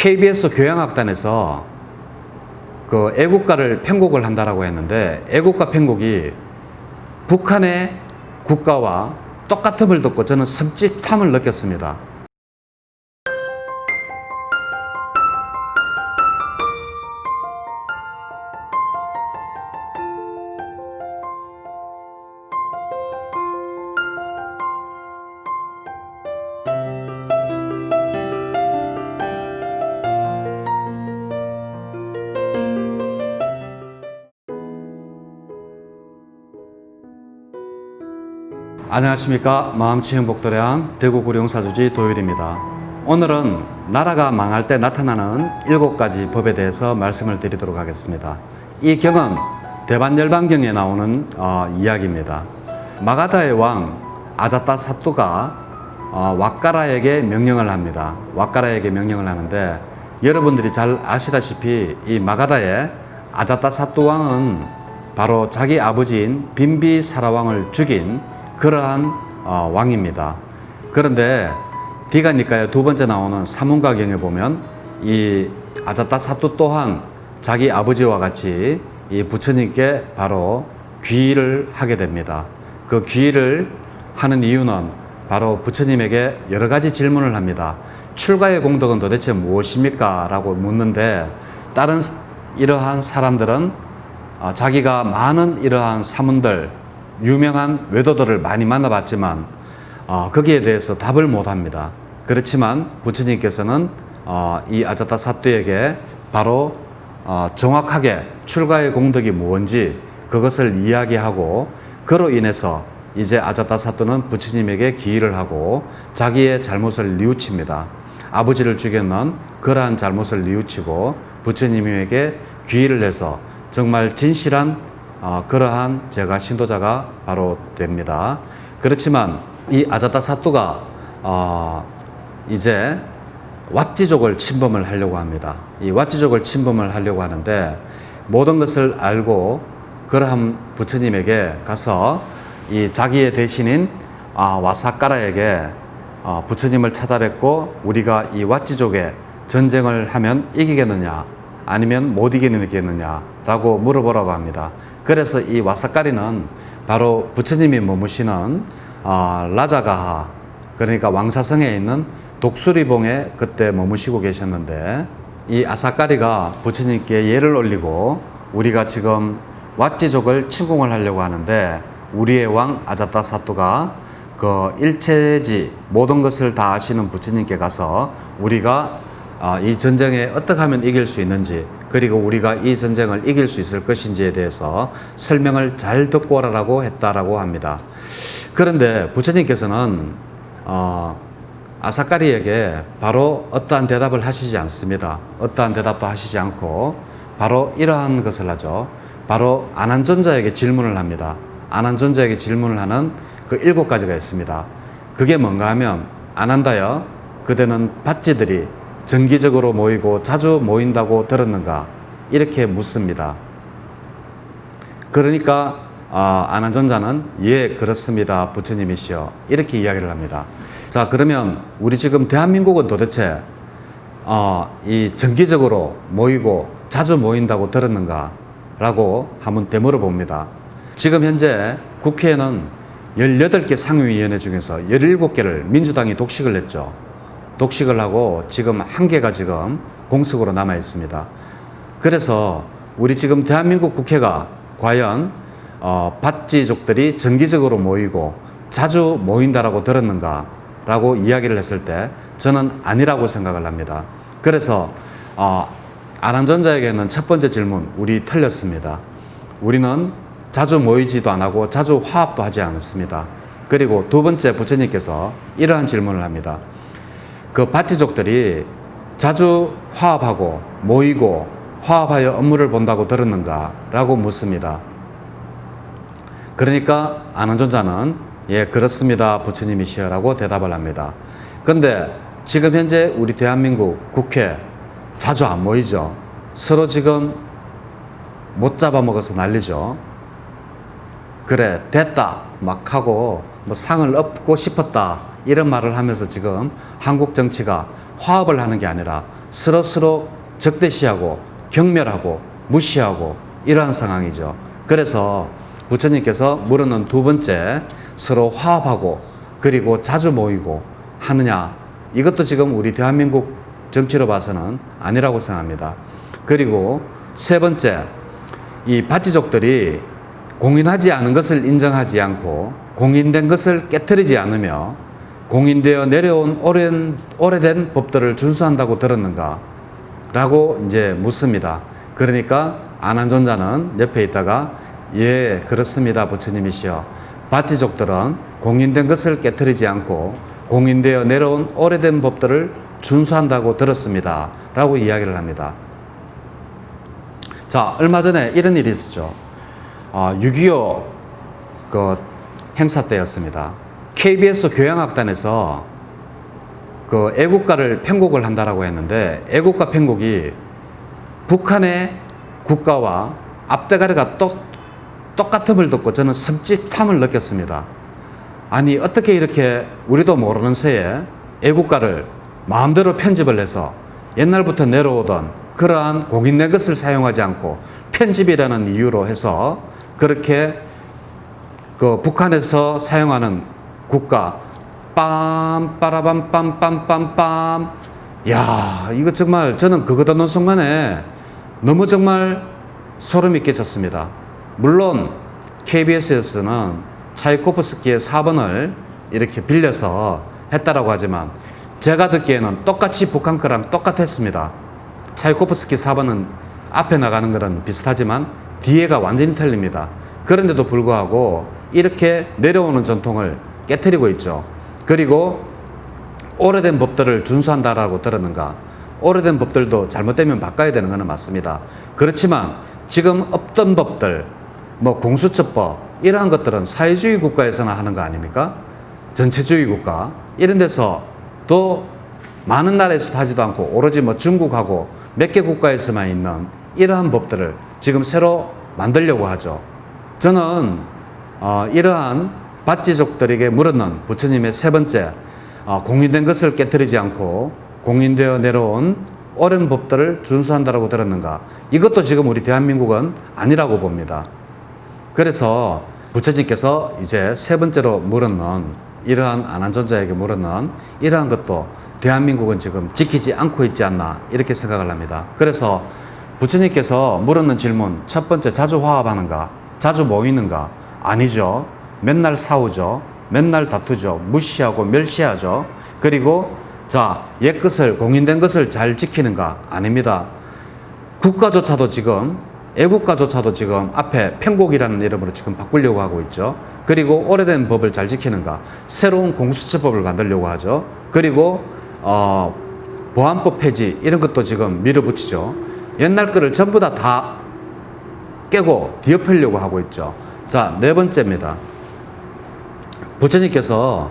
KBS 교향악단에서 그 애국가를 편곡을 한다라고 했는데, 애국가 편곡이 북한의 국가와 똑같음을 듣고 저는 섬찟함을 느꼈습니다. 안녕하십니까. 마음치 행복도량 대구 구룡사주지 도율입니다. 오늘은 나라가 망할 때 나타나는 7가지 법에 대해서 말씀을 드리도록 하겠습니다. 이 경은 대반열반경에 나오는 이야기입니다. 마가다의 왕 아자타사뚜가 왁가라에게 명령을 합니다. 왁가라에게 명령을 하는데, 여러분들이 잘 아시다시피 이 마가다의 아자타사뚜 왕은 바로 자기 아버지인 빈비사라 왕을 죽인 그러한 왕입니다. 그런데 디가니까의 두 번째 나오는 사문가경에 보면 이 아자타사뚜 또한 자기 아버지와 같이 이 부처님께 바로 귀의를 하게 됩니다. 그 귀의를 하는 이유는 바로 부처님에게 여러 가지 질문을 합니다. 출가의 공덕은 도대체 무엇입니까? 라고 묻는데, 다른 이러한 사람들은 자기가 많은 이러한 사문들, 유명한 외도들을 많이 만나봤지만 거기에 대해서 답을 못합니다. 그렇지만 부처님께서는 이 아자타사뚜에게 바로 정확하게 출가의 공덕이 무엇인지 그것을 이야기하고, 그로 인해서 이제 아자타사뚜는 부처님에게 기의를 하고 자기의 잘못을 뉘우칩니다. 아버지를 죽였는 그러한 잘못을 뉘우치고 부처님에게 기의를 해서 정말 진실한 그러한 제가 신도자가 바로 됩니다. 그렇지만 이 아자타사뚜가 이제 왓지족을 침범을 하려고 합니다. 이 왓지족을 침범을 하려고 하는데, 모든 것을 알고 그러한 부처님에게 가서 이 자기의 대신인 와사카라에게 부처님을 찾아뵙고, 우리가 이 왓지족에 전쟁을 하면 이기겠느냐 아니면 못 이기겠느냐 라고 물어보라고 합니다. 그래서 이 와사카리는 바로 부처님이 머무시는 라자가하, 그러니까 왕사성에 있는 독수리봉에 그때 머무시고 계셨는데, 이 아사카리가 부처님께 예를 올리고, 우리가 지금 왓지족을 침공을 하려고 하는데 우리의 왕 아자타사뚜가 그 일체지 모든 것을 다 아시는 부처님께 가서 우리가 이 전쟁에 어떻게 하면 이길 수 있는지, 그리고 우리가 이 전쟁을 이길 수 있을 것인지에 대해서 설명을 잘 듣고 오라고 했다라고 합니다. 그런데 부처님께서는 아사카리에게 바로 어떠한 대답을 하시지 않습니다. 어떠한 대답도 하시지 않고 바로 이러한 것을 하죠. 바로 아난존자에게 질문을 합니다. 아난존자에게 질문을 하는 그 7가지가 있습니다. 그게 뭔가 하면, 아난다여, 그대는 밭지들이 정기적으로 모이고 자주 모인다고 들었는가? 이렇게 묻습니다. 그러니까 아난존자는 예, 그렇습니다, 부처님이시여, 이렇게 이야기를 합니다. 자, 그러면 우리 지금 대한민국은 도대체 이 정기적으로 모이고 자주 모인다고 들었는가? 라고 한번 되물어봅니다. 지금 현재 국회에는 18개 상임위원회 중에서 17개를 민주당이 독식을 했죠. 독식을 하고 지금 1개가 지금 공석으로 남아 있습니다. 그래서 우리 지금 대한민국 국회가 과연 밭지족들이 정기적으로 모이고 자주 모인다라고 들었는가 라고 이야기를 했을 때 저는 아니라고 생각을 합니다. 그래서 아난존자에게는 첫 번째 질문, 우리 틀렸습니다. 우리는 자주 모이지도 안 하고 자주 화합도 하지 않았습니다. 그리고 두 번째, 부처님께서 이러한 질문을 합니다. 그 밭지족들이 자주 화합하고 모이고 화합하여 업무를 본다고 들었는가? 라고 묻습니다. 그러니까 아난존자는 예, 그렇습니다, 부처님이시여 라고 대답을 합니다. 근데 지금 현재 우리 대한민국 국회 자주 안 모이죠. 서로 지금 못 잡아먹어서 난리죠. 그래, 됐다 막 하고 뭐 상을 얻고 싶었다 이런 말을 하면서 지금 한국 정치가 화합을 하는 게 아니라 서로 적대시하고 경멸하고 무시하고 이러한 상황이죠. 그래서 부처님께서 물었는 두 번째, 서로 화합하고 그리고 자주 모이고 하느냐, 이것도 지금 우리 대한민국 정치로 봐서는 아니라고 생각합니다. 그리고 세 번째, 이 바치족들이 공인하지 않은 것을 인정하지 않고 공인된 것을 깨트리지 않으며 공인되어 내려온 오래된 법들을 준수한다고 들었는가? 라고 이제 묻습니다. 그러니까 안한존자는 옆에 있다가 예, 그렇습니다. 부처님이시여. 바치족들은 공인된 것을 깨트리지 않고 공인되어 내려온 오래된 법들을 준수한다고 들었습니다. 라고 이야기를 합니다. 자, 얼마 전에 이런 일이 있었죠. 6.25 그 행사 때였습니다. KBS 교향악단에서 그 애국가를 편곡을 한다라고 했는데, 애국가 편곡이 북한의 국가와 앞대가리가 똑같음을 듣고 저는 섭섭함을 느꼈습니다. 아니, 어떻게 이렇게 우리도 모르는 새에 애국가를 마음대로 편집을 해서 옛날부터 내려오던 그러한 공인된 것을 사용하지 않고 편집이라는 이유로 해서 그렇게 그 북한에서 사용하는 국가 빰빠라밤빰빰빰빰, 야, 이거 정말 저는 그거 듣는 순간에 너무 정말 소름이 끼쳤습니다. 물론 KBS에서는 차이코프스키의 4번을 이렇게 빌려서 했다라고 하지만 제가 듣기에는 똑같이 북한 거랑 똑같았습니다. 차이코프스키 4번은 앞에 나가는 거는 비슷하지만 뒤에가 완전히 틀립니다. 그런데도 불구하고 이렇게 내려오는 전통을 깨트리고 있죠. 그리고 오래된 법들을 준수한다라고 들었는가? 오래된 법들도 잘못되면 바꿔야 되는 것은 맞습니다. 그렇지만 지금 없던 법들, 뭐 공수처법 이러한 것들은 사회주의 국가에서나 하는 거 아닙니까? 전체주의 국가 이런 데서도 많은 나라에서 하지도 않고 오로지 뭐 중국하고 몇 개 국가에서만 있는 이러한 법들을 지금 새로 만들려고 하죠. 저는 이러한 바치족들에게 물었는 부처님의 세 번째, 공인된 것을 깨트리지 않고 공인되어 내려온 오랜 법들을 준수한다라고 들었는가? 이것도 지금 우리 대한민국은 아니라고 봅니다. 그래서 부처님께서 이제 세 번째로 물었는, 이러한 안한존자에게 물었는 이러한 것도 대한민국은 지금 지키지 않고 있지 않나, 이렇게 생각을 합니다. 그래서 부처님께서 물었는 질문, 첫 번째, 자주 화합하는가? 자주 모이는가? 아니죠. 맨날 싸우죠. 맨날 다투죠. 무시하고 멸시하죠. 그리고 자, 옛것을, 공인된 것을 잘 지키는가? 아닙니다. 국가조차도 지금, 애국가조차도 지금 앞에 편곡이라는 이름으로 지금 바꾸려고 하고 있죠. 그리고 오래된 법을 잘 지키는가? 새로운 공수처법을 만들려고 하죠. 그리고 보안법 폐지 이런 것도 지금 밀어붙이죠. 옛날 거를 전부 다 깨고 뒤엎으려고 하고 있죠. 자, 네 번째입니다. 부처님께서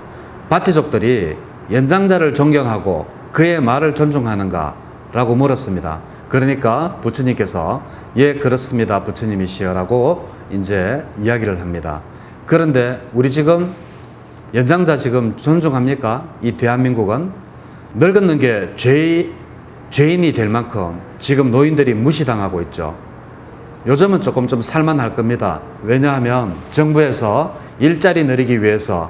바치족들이 연장자를 존경하고 그의 말을 존중하는가? 라고 물었습니다. 그러니까 부처님께서 예, 그렇습니다. 부처님이시여 라고 이제 이야기를 합니다. 그런데 우리 지금 연장자 지금 존중합니까? 이 대한민국은 늙었는 게 죄인이 될 만큼 지금 노인들이 무시당하고 있죠. 요즘은 조금 좀 살만할 겁니다. 왜냐하면 정부에서 일자리 늘리기 위해서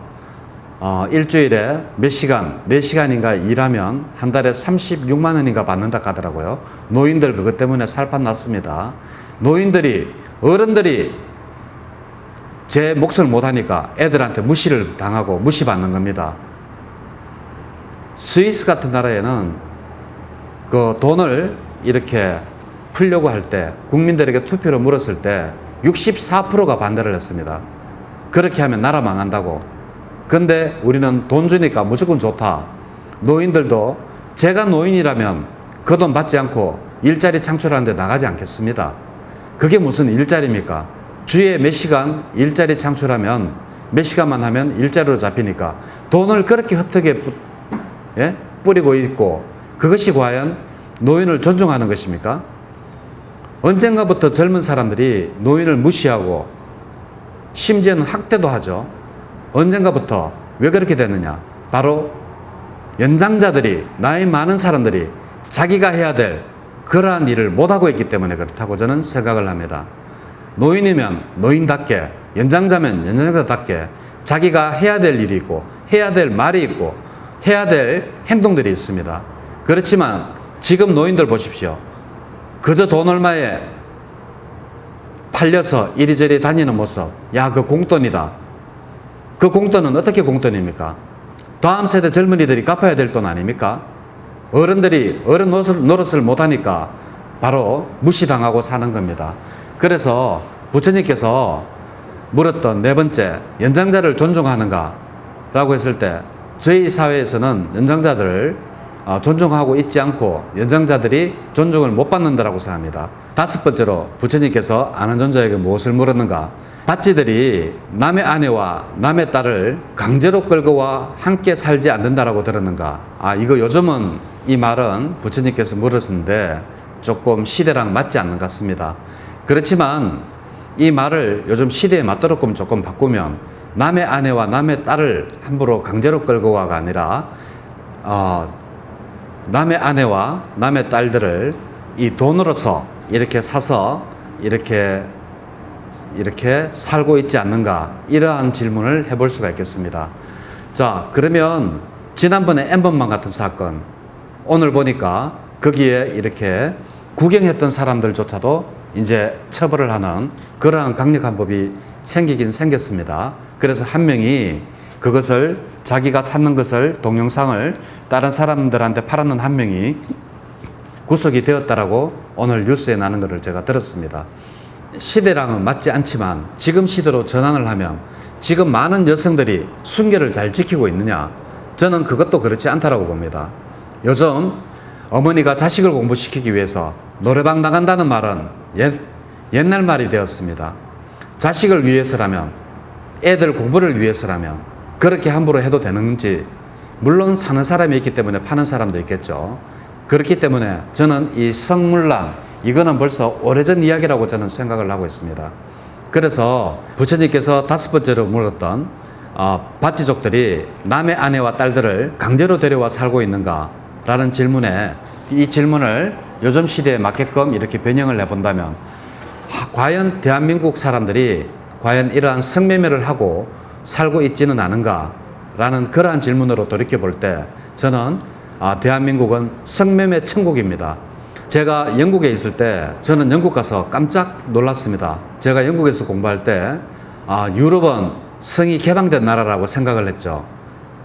일주일에 몇 시간인가 일하면 한 달에 36만 원인가 받는다 하더라고요. 노인들 그것 때문에 살판 났습니다. 어른들이 제 몫을 못하니까 애들한테 무시를 당하고 무시받는 겁니다. 스위스 같은 나라에는 그 돈을 이렇게 풀려고 할 때 국민들에게 투표를 물었을 때 64%가 반대를 했습니다. 그렇게 하면 나라 망한다고. 근데 우리는 돈 주니까 무조건 좋다. 노인들도 제가 노인이라면 그 돈 받지 않고 일자리 창출하는데 나가지 않겠습니다. 그게 무슨 일자리입니까? 주에 몇 시간 일자리 창출하면 몇 시간만 하면 일자리로 잡히니까 돈을 그렇게 헛되게 뿌리고 있고, 그것이 과연 노인을 존중하는 것입니까? 언젠가부터 젊은 사람들이 노인을 무시하고 심지어는 학대도 하죠. 언젠가부터. 왜 그렇게 됐느냐? 바로 연장자들이, 나이 많은 사람들이 자기가 해야 될 그러한 일을 못하고 있기 때문에 그렇다고 저는 생각을 합니다. 노인이면 노인답게, 연장자면 연장자답게 자기가 해야 될 일이 있고 해야 될 말이 있고 해야 될 행동들이 있습니다. 그렇지만 지금 노인들 보십시오. 그저 돈 얼마에 팔려서 이리저리 다니는 모습. 야, 그 공돈이다. 그 공돈은 어떻게 공돈입니까? 다음 세대 젊은이들이 갚아야 될 돈 아닙니까? 어른들이 어른 노릇을 못하니까 바로 무시당하고 사는 겁니다. 그래서 부처님께서 물었던 네 번째, 연장자를 존중하는가? 라고 했을 때 저희 사회에서는 연장자들을 존중하고 있지 않고 연장자들이 존중을 못 받는다라고 생각합니다. 다섯 번째로 부처님께서 아는 존자에게 무엇을 물었는가? 밭지들이 남의 아내와 남의 딸을 강제로 끌고 와 함께 살지 않는다라고 들었는가? 이거 요즘은 이 말은 부처님께서 물었는데 조금 시대랑 맞지 않는 것 같습니다. 그렇지만 이 말을 요즘 시대에 맞도록끔 조금 바꾸면 남의 아내와 남의 딸을 함부로 강제로 끌고 와가 아니라 남의 아내와 남의 딸들을 이 돈으로서 이렇게 사서 이렇게 살고 있지 않는가, 이러한 질문을 해볼 수가 있겠습니다. 자, 그러면 지난번에 N번방 같은 사건, 오늘 보니까 거기에 이렇게 구경했던 사람들조차도 이제 처벌을 하는 그러한 강력한 법이 생기긴 생겼습니다. 그래서 한 명이 그것을 자기가 샀는 것을 동영상을 다른 사람들한테 팔았는 한 명이 구속이 되었다라고 오늘 뉴스에 나는 것을 제가 들었습니다. 시대랑은 맞지 않지만 지금 시대로 전환을 하면 지금 많은 여성들이 순결을 잘 지키고 있느냐? 저는 그것도 그렇지 않다라고 봅니다. 요즘 어머니가 자식을 공부시키기 위해서 노래방 나간다는 말은 옛날 말이 되었습니다. 자식을 위해서라면, 애들 공부를 위해서라면 그렇게 함부로 해도 되는지, 물론 사는 사람이 있기 때문에 파는 사람도 있겠죠. 그렇기 때문에 저는 이 성물란, 이거는 벌써 오래전 이야기라고 저는 생각을 하고 있습니다. 그래서 부처님께서 다섯 번째로 물었던 밭지족들이 남의 아내와 딸들을 강제로 데려와 살고 있는가? 라는 질문에, 이 질문을 요즘 시대에 맞게끔 이렇게 변형을 해본다면 과연 대한민국 사람들이 과연 이러한 성매매를 하고 살고 있지는 않은가? 라는 그러한 질문으로 돌이켜볼 때 저는 대한민국은 성매매 천국입니다. 제가 영국에 있을 때 저는 영국 가서 깜짝 놀랐습니다. 제가 영국에서 공부할 때 유럽은 성이 개방된 나라라고 생각을 했죠.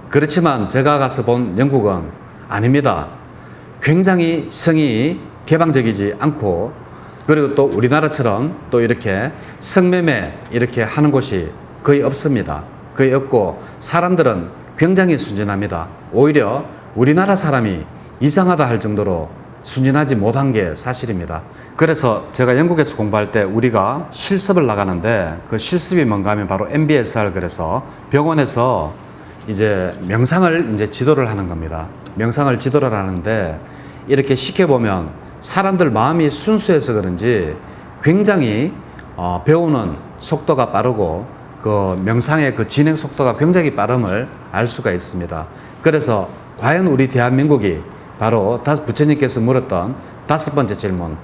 그렇지만 제가 가서 본 영국은 아닙니다. 굉장히 성이 개방적이지 않고, 그리고 또 우리나라처럼 또 이렇게 성매매 이렇게 하는 곳이 거의 없습니다. 거의 없고 사람들은 굉장히 순진합니다. 오히려 우리나라 사람이 이상하다 할 정도로 순진하지 못한 게 사실입니다. 그래서 제가 영국에서 공부할 때 우리가 실습을 나가는데 그 실습이 뭔가 하면 바로 MBSR, 그래서 병원에서 이제 명상을 이제 지도를 하는 겁니다. 명상을 지도를 하는데 이렇게 시켜보면 사람들 마음이 순수해서 그런지 굉장히 배우는 속도가 빠르고 그 명상의 그 진행 속도가 굉장히 빠름을 알 수가 있습니다. 그래서 과연 우리 대한민국이 바로 부처님께서 물었던 다섯 번째 질문,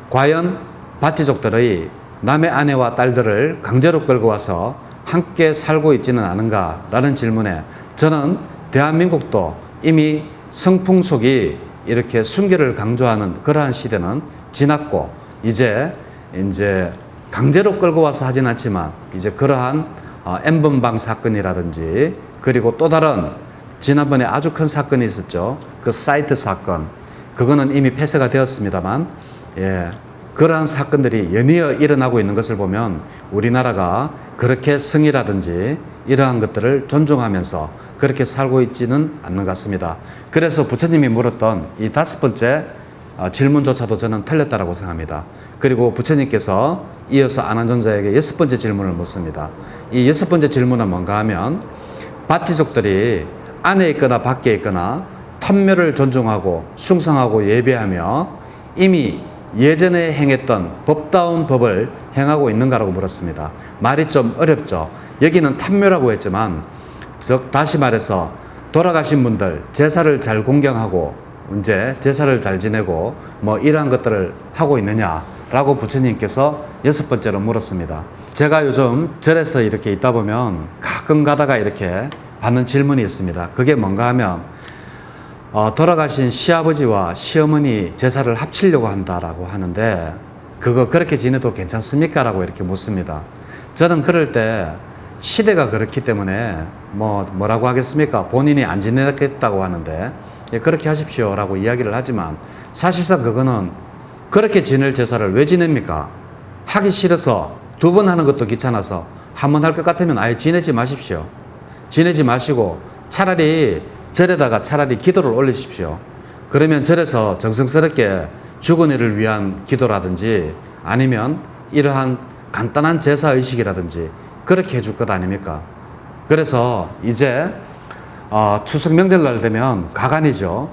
과연 밭지족들의 남의 아내와 딸들을 강제로 끌고 와서 함께 살고 있지는 않은가? 라는 질문에 저는 대한민국도 이미 성풍속이 이렇게 순결을 강조하는 그러한 시대는 지났고 이제 강제로 끌고 와서 하진 않지만 이제 그러한 N번방 사건이라든지, 그리고 또 다른 지난번에 아주 큰 사건이 있었죠. 그 사이트 사건. 그거는 이미 폐쇄가 되었습니다만, 그러한 사건들이 연이어 일어나고 있는 것을 보면 우리나라가 그렇게 성이라든지 이러한 것들을 존중하면서 그렇게 살고 있지는 않는 것 같습니다. 그래서 부처님이 물었던 이 다섯 번째 질문조차도 저는 틀렸다라고 생각합니다. 그리고 부처님께서 이어서 아난존자에게 여섯 번째 질문을 묻습니다. 이 여섯 번째 질문은 뭔가 하면, 밭지족들이 안에 있거나 밖에 있거나 탐묘를 존중하고 숭상하고 예배하며 이미 예전에 행했던 법다운 법을 행하고 있는가라고 물었습니다. 말이 좀 어렵죠. 여기는 탐묘라고 했지만, 즉 다시 말해서 돌아가신 분들 제사를 잘 공경하고 이제 제사를 잘 지내고 뭐 이러한 것들을 하고 있느냐라고 부처님께서 6번째로 물었습니다. 제가 요즘 절에서 이렇게 있다 보면 가끔 가다가 이렇게 받는 질문이 있습니다. 그게 뭔가 하면 돌아가신 시아버지와 시어머니 제사를 합치려고 한다라고 하는데 그거 그렇게 지내도 괜찮습니까? 라고 이렇게 묻습니다. 저는 그럴 때 시대가 그렇기 때문에 뭐라고 하겠습니까? 본인이 안 지내겠다고 하는데 예, 그렇게 하십시오 라고 이야기를 하지만 사실상 그거는 그렇게 지낼 제사를 왜 지냅니까? 하기 싫어서 2번 하는 것도 귀찮아서 한 번 할 것 같으면 아예 지내지 마십시오. 지내지 마시고 차라리 절에다가 차라리 기도를 올리십시오. 그러면 절에서 정성스럽게 죽은 이를 위한 기도라든지 아니면 이러한 간단한 제사의식이라든지 그렇게 해줄 것 아닙니까? 그래서 이제 추석 명절날 되면 가관이죠.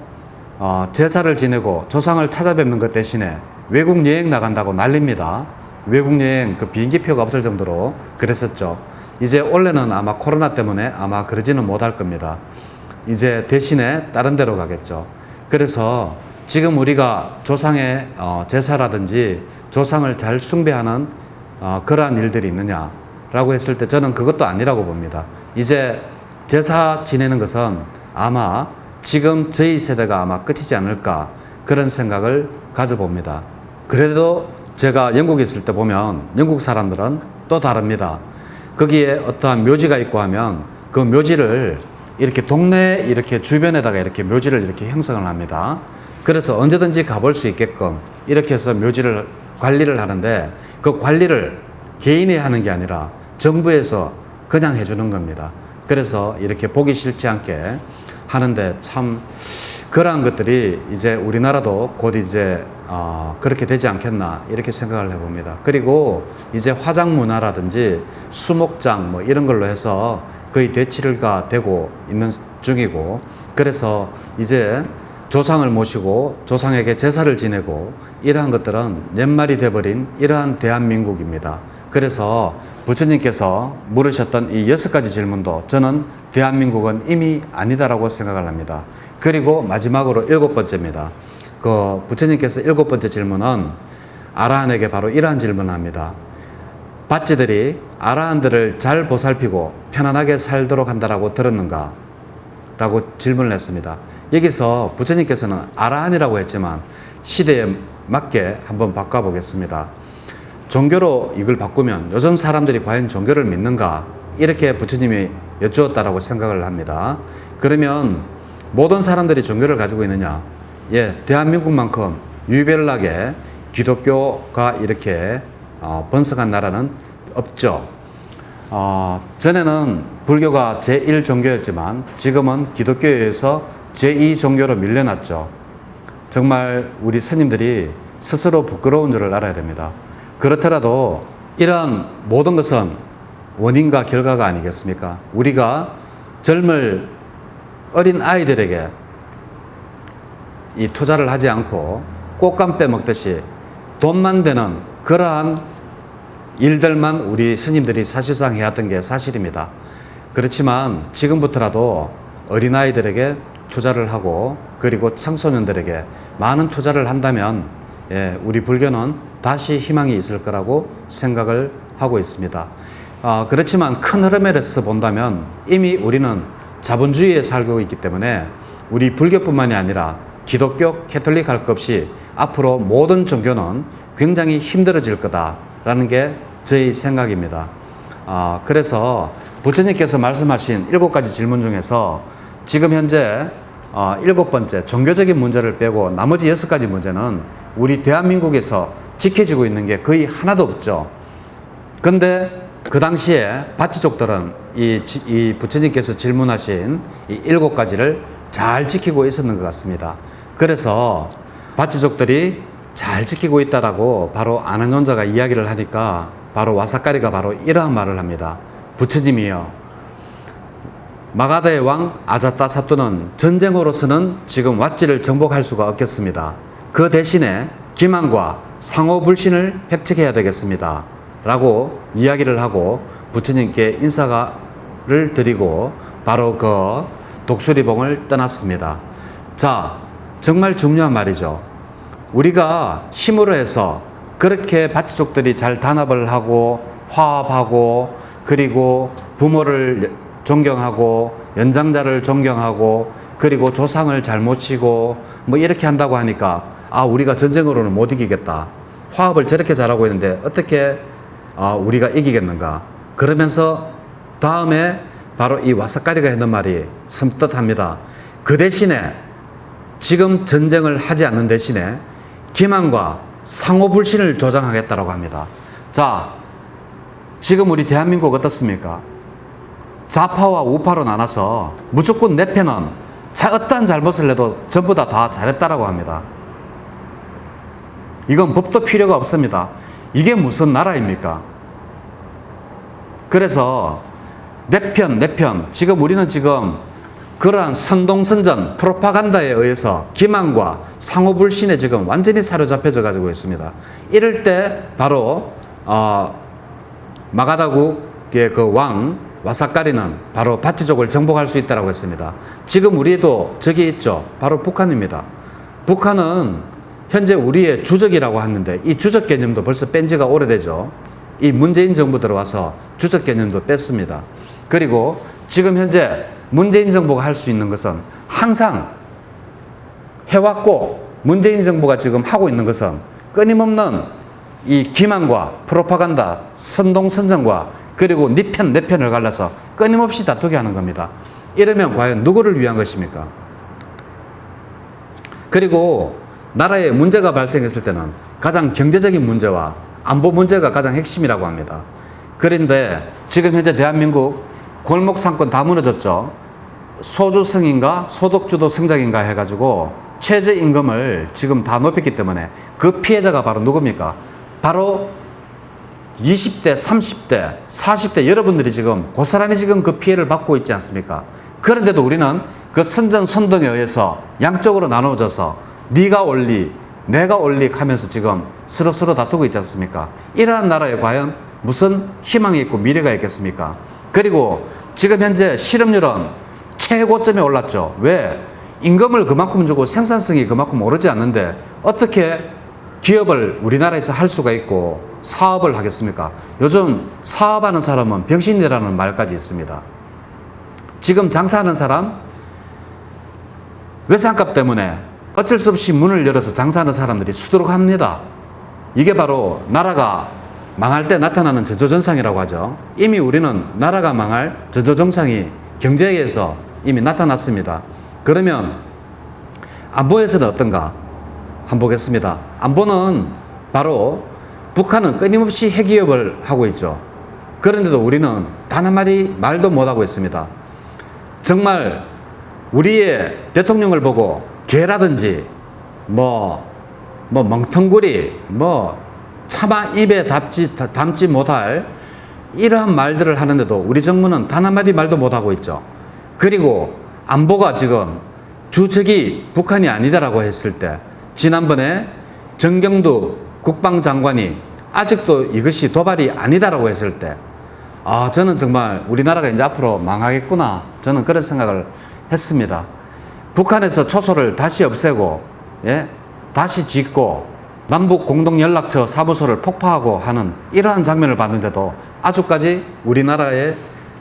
제사를 지내고 조상을 찾아뵙는 것 대신에 외국 여행 나간다고 난립니다. 외국 여행 그 비행기표가 없을 정도로 그랬었죠. 이제 원래는 아마 코로나 때문에 아마 그러지는 못할 겁니다. 이제 대신에 다른 데로 가겠죠. 그래서 지금 우리가 조상의 제사라든지 조상을 잘 숭배하는 그러한 일들이 있느냐라고 했을 때 저는 그것도 아니라고 봅니다. 이제 제사 지내는 것은 아마 지금 저희 세대가 아마 끝이지 않을까 그런 생각을 가져봅니다. 그래도 제가 영국에 있을 때 보면 영국 사람들은 또 다릅니다. 거기에 어떠한 묘지가 있고 하면 그 묘지를 이렇게 동네 이렇게 주변에다가 이렇게 묘지를 이렇게 형성을 합니다. 그래서 언제든지 가볼 수 있게끔 이렇게 해서 묘지를 관리를 하는데 그 관리를 개인이 하는 게 아니라 정부에서 그냥 해주는 겁니다. 그래서 이렇게 보기 싫지 않게 하는데 참 그러한 것들이 이제 우리나라도 곧 이제 그렇게 되지 않겠나 이렇게 생각을 해봅니다. 그리고 이제 화장 문화라든지 수목장 뭐 이런 걸로 해서 거의 대치가 되고 있는 중이고 그래서 이제 조상을 모시고 조상에게 제사를 지내고 이러한 것들은 옛말이 돼버린 이러한 대한민국입니다. 그래서 부처님께서 물으셨던 이 6가지 질문도 저는 대한민국은 이미 아니다라고 생각을 합니다. 그리고 마지막으로 7번째입니다. 그 부처님께서 7번째 질문은 아라한에게 바로 이러한 질문을 합니다. 밭지들이 아라한들을 잘 보살피고 편안하게 살도록 한다라고 들었는가? 라고 질문을 했습니다. 여기서 부처님께서는 아라한이라고 했지만 시대에 맞게 한번 바꿔보겠습니다. 종교로 이걸 바꾸면 요즘 사람들이 과연 종교를 믿는가? 이렇게 부처님이 여쭈었다라고 생각을 합니다. 그러면 모든 사람들이 종교를 가지고 있느냐? 예, 대한민국만큼 유별나게 기독교가 이렇게 번성한 나라는 없죠. 전에는 불교가 제1종교였지만 지금은 기독교에서 제2종교로 밀려났죠. 정말 우리 스님들이 스스로 부끄러운 줄을 알아야 됩니다. 그렇더라도 이러한 모든 것은 원인과 결과가 아니겠습니까? 우리가 젊을 어린 아이들에게 이 투자를 하지 않고 꽃감 빼먹듯이 돈만 되는 그러한 일들만 우리 스님들이 사실상 해왔던 게 사실입니다. 그렇지만 지금부터라도 어린아이들에게 투자를 하고 그리고 청소년들에게 많은 투자를 한다면 우리 불교는 다시 희망이 있을 거라고 생각을 하고 있습니다. 그렇지만 큰 흐름에서 본다면 이미 우리는 자본주의에 살고 있기 때문에 우리 불교뿐만이 아니라 기독교, 캐톨릭 할 것 없이 앞으로 모든 종교는 굉장히 힘들어질 거다라는 게 저희 생각입니다. 그래서 부처님께서 말씀하신 7가지 질문 중에서 지금 현재 7번째 종교적인 문제를 빼고 나머지 6가지 문제는 우리 대한민국에서 지켜지고 있는 게 거의 하나도 없죠. 근데 그 당시에 바치족들은 이 부처님께서 질문하신 이 7가지를 잘 지키고 있었는 것 같습니다. 그래서 바치족들이 잘 지키고 있다라고 바로 아난존자가 이야기를 하니까 바로 와사카리가 바로 이러한 말을 합니다. 부처님이요, 마가다의 왕 아자타사토는 전쟁으로서는 지금 왓지를 정복할 수가 없겠습니다. 그 대신에 기만과 상호불신을 획책해야 되겠습니다. 라고 이야기를 하고 부처님께 인사를 드리고 바로 그 독수리봉을 떠났습니다. 자, 정말 중요한 말이죠. 우리가 힘으로 해서 그렇게 바치족들이 잘 단합을 하고 화합하고 그리고 부모를 존경하고 연장자를 존경하고 그리고 조상을 잘 모시고 뭐 이렇게 한다고 하니까 아, 우리가 전쟁으로는 못 이기겠다. 화합을 저렇게 잘하고 있는데 어떻게 우리가 이기겠는가. 그러면서 다음에 바로 이 와사카리가 했는 말이 섬뜩합니다. 그 대신에 지금 전쟁을 하지 않는 대신에 기만과 상호불신을 조장하겠다고 합니다. 자, 지금 우리 대한민국 어떻습니까? 좌파와 우파로 나눠서 무조건 내 편은 어떠한 잘못을 해도 전부 다 잘했다라고 합니다. 이건 법도 필요가 없습니다. 이게 무슨 나라입니까? 그래서 내 편, 지금 우리는 지금 그러한 선동선전, 프로파간다에 의해서 기만과 상호불신에 지금 완전히 사로잡혀져 가지고 있습니다. 이럴 때 바로 마가다국의 그 왕 와사카리는 바로 바치족을 정복할 수 있다고 했습니다. 지금 우리도 적이 있죠. 바로 북한입니다. 북한은 현재 우리의 주적이라고 하는데 이 주적 개념도 벌써 뺀 지가 오래되죠. 이 문재인 정부 들어와서 주적 개념도 뺐습니다. 그리고 지금 현재 문재인 정부가 할 수 있는 것은 항상 해왔고 문재인 정부가 지금 하고 있는 것은 끊임없는 이 기만과 프로파간다, 선동선전과 그리고 네 편, 내 편을 갈라서 끊임없이 다투게 하는 겁니다. 이러면 과연 누구를 위한 것입니까? 그리고 나라에 문제가 발생했을 때는 가장 경제적인 문제와 안보 문제가 가장 핵심이라고 합니다. 그런데 지금 현재 대한민국 골목 상권 다 무너졌죠. 소주성인가 소득주도 성장인가 해가지고 최저임금을 지금 다 높였기 때문에 그 피해자가 바로 누굽니까? 바로 20대, 30대, 40대 여러분들이 지금 고스란히 지금 그 피해를 받고 있지 않습니까? 그런데도 우리는 그 선전선동에 의해서 양쪽으로 나눠져서 네가 올리, 내가 올리 하면서 지금 서로 다투고 있지 않습니까? 이러한 나라에 과연 무슨 희망이 있고 미래가 있겠습니까? 그리고 지금 현재 실업률은 최고점에 올랐죠. 왜? 임금을 그만큼 주고 생산성이 그만큼 오르지 않는데 어떻게 기업을 우리나라에서 할 수가 있고 사업을 하겠습니까? 요즘 사업하는 사람은 병신이라는 말까지 있습니다. 지금 장사하는 사람 외상값 때문에 어쩔 수 없이 문을 열어서 장사하는 사람들이 수두룩합니다. 이게 바로 나라가 망할 때 나타나는 전조증상이라고 하죠. 이미 우리는 나라가 망할 전조증상이 경제에서 이미 나타났습니다. 그러면 안보에서는 어떤가? 한번 보겠습니다. 안보는 바로 북한은 끊임없이 핵위협을 하고 있죠. 그런데도 우리는 단 한마디 말도 못하고 있습니다. 정말 우리의 대통령을 보고 개라든지 멍텅구리 차마 입에 담지 못할 이러한 말들을 하는데도 우리 정부는 단 한마디 말도 못하고 있죠. 그리고 안보가 지금 주적이 북한이 아니다라고 했을 때 지난번에 정경두 국방장관이 아직도 이것이 도발이 아니다라고 했을 때 저는 정말 우리나라가 이제 앞으로 망하겠구나 저는 그런 생각을 했습니다. 북한에서 초소를 다시 없애고 다시 짓고 남북 공동연락처 사무소를 폭파하고 하는 이러한 장면을 봤는데도 아직까지 우리나라의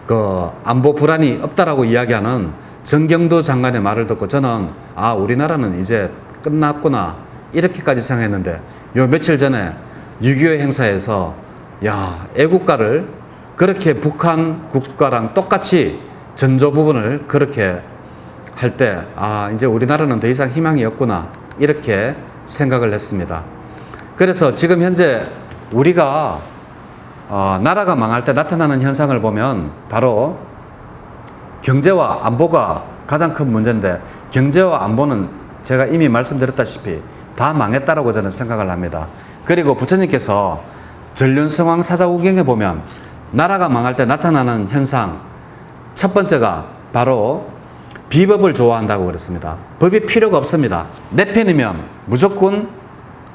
그 안보 불안이 없다라고 이야기하는 정경두 장관의 말을 듣고 저는 우리나라는 이제 끝났구나 이렇게까지 생각했는데 요 며칠 전에 6.25 행사에서 애국가를 그렇게 북한 국가랑 똑같이 전조 부분을 그렇게 할 때 이제 우리나라는 더 이상 희망이 없구나 이렇게 생각을 했습니다. 그래서 지금 현재 우리가 나라가 망할 때 나타나는 현상을 보면 바로 경제와 안보가 가장 큰 문제인데 경제와 안보는 제가 이미 말씀드렸다시피 다 망했다라고 저는 생각을 합니다. 그리고 부처님께서 전륜성왕 사자구경에 보면 나라가 망할 때 나타나는 현상 첫 번째가 바로 비법을 좋아한다고 그랬습니다. 법이 필요가 없습니다. 내 편이면 무조건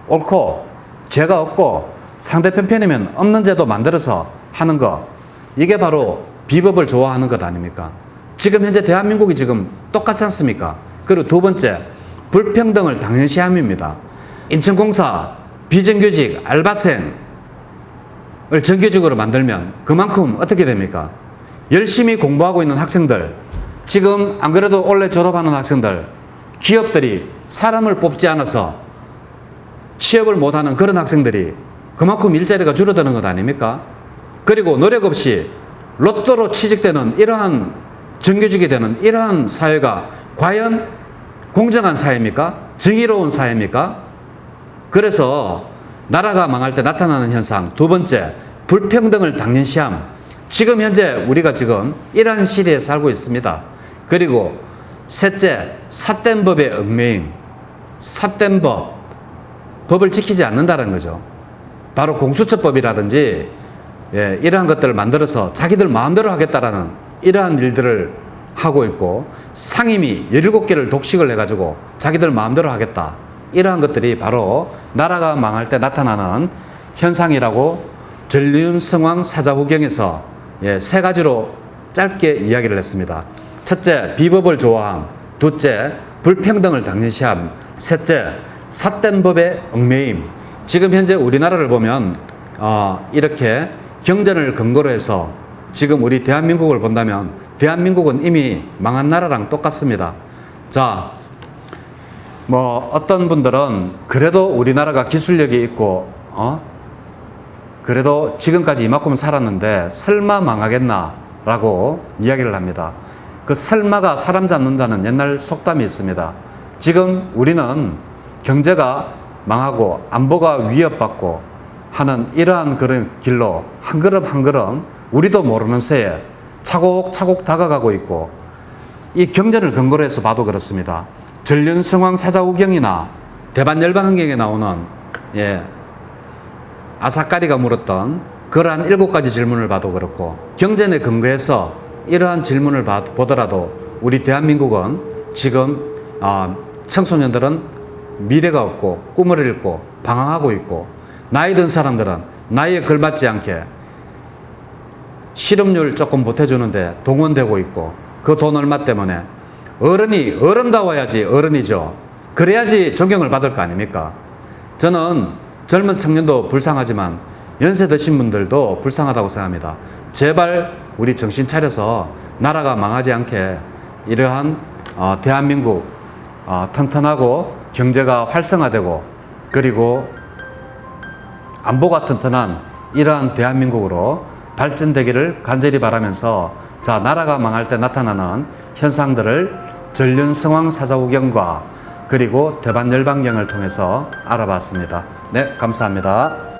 옳고 죄가 없고 상대편 편이면 없는 죄도 만들어서 하는 것 이게 바로 비법을 좋아하는 것 아닙니까? 지금 현재 대한민국이 지금 똑같지 않습니까? 그리고 두 번째 불평등을 당연시함입니다. 인천공사 비정규직 알바생을 정규직으로 만들면 그만큼 어떻게 됩니까? 열심히 공부하고 있는 학생들, 지금 안 그래도 올해 졸업하는 학생들, 기업들이 사람을 뽑지 않아서 취업을 못하는 그런 학생들이 그만큼 일자리가 줄어드는 것 아닙니까? 그리고 노력 없이 로또로 취직되는 이러한 정규직이 되는 이러한 사회가 과연 공정한 사회입니까? 정의로운 사회입니까? 그래서 나라가 망할 때 나타나는 현상, 두 번째, 불평등을 당연시함. 지금 현재 우리가 지금 이러한 시대에 살고 있습니다. 그리고 셋째, 삿된 법의 얽매임. 삿된 법, 법을 지키지 않는다는 거죠. 바로 공수처법이라든지 이러한 것들을 만들어서 자기들 마음대로 하겠다라는 이러한 일들을 하고 있고, 상임위 17개를 독식을 해가지고 자기들 마음대로 하겠다. 이러한 것들이 바로 나라가 망할 때 나타나는 현상이라고 전륜성왕 사자후경에서 세 가지로 짧게 이야기를 했습니다. 첫째, 비법을 좋아함. 둘째, 불평등을 당연시함. 셋째, 삿된 법의 얽매임. 지금 현재 우리나라를 보면 이렇게 경전을 근거로 해서 지금 우리 대한민국을 본다면 대한민국은 이미 망한 나라랑 똑같습니다. 자, 뭐 어떤 분들은 그래도 우리나라가 기술력이 있고 그래도 지금까지 이만큼 살았는데 설마 망하겠나 라고 이야기를 합니다. 그 설마가 사람 잡는다는 옛날 속담이 있습니다. 지금 우리는 경제가 망하고 안보가 위협받고 하는 이러한 그런 길로 한 걸음 한 걸음 우리도 모르는 새에 차곡차곡 다가가고 있고, 이 경전을 근거로 해서 봐도 그렇습니다. 전륜성왕 사자후경이나 대반열반환경에 나오는 아사까리가 물었던 그러한 7가지 질문을 봐도 그렇고, 경전에 근거해서 이러한 질문을 보더라도 우리 대한민국은 지금 청소년들은 미래가 없고 꿈을 잃고 방황하고 있고, 나이 든 사람들은 나이에 걸맞지 않게 실업률 조금 보태주는데 동원되고 있고, 그 돈 얼마 때문에 어른이 어른다워야지 어른이죠. 그래야지 존경을 받을 거 아닙니까? 저는 젊은 청년도 불쌍하지만 연세 드신 분들도 불쌍하다고 생각합니다. 제발 우리 정신 차려서 나라가 망하지 않게 이러한 대한민국 튼튼하고 경제가 활성화되고 그리고 안보가 튼튼한 이러한 대한민국으로 발전되기를 간절히 바라면서, 자, 나라가 망할 때 나타나는 현상들을 전륜성왕 사자후경과 그리고 대반열반경을 통해서 알아봤습니다. 네, 감사합니다.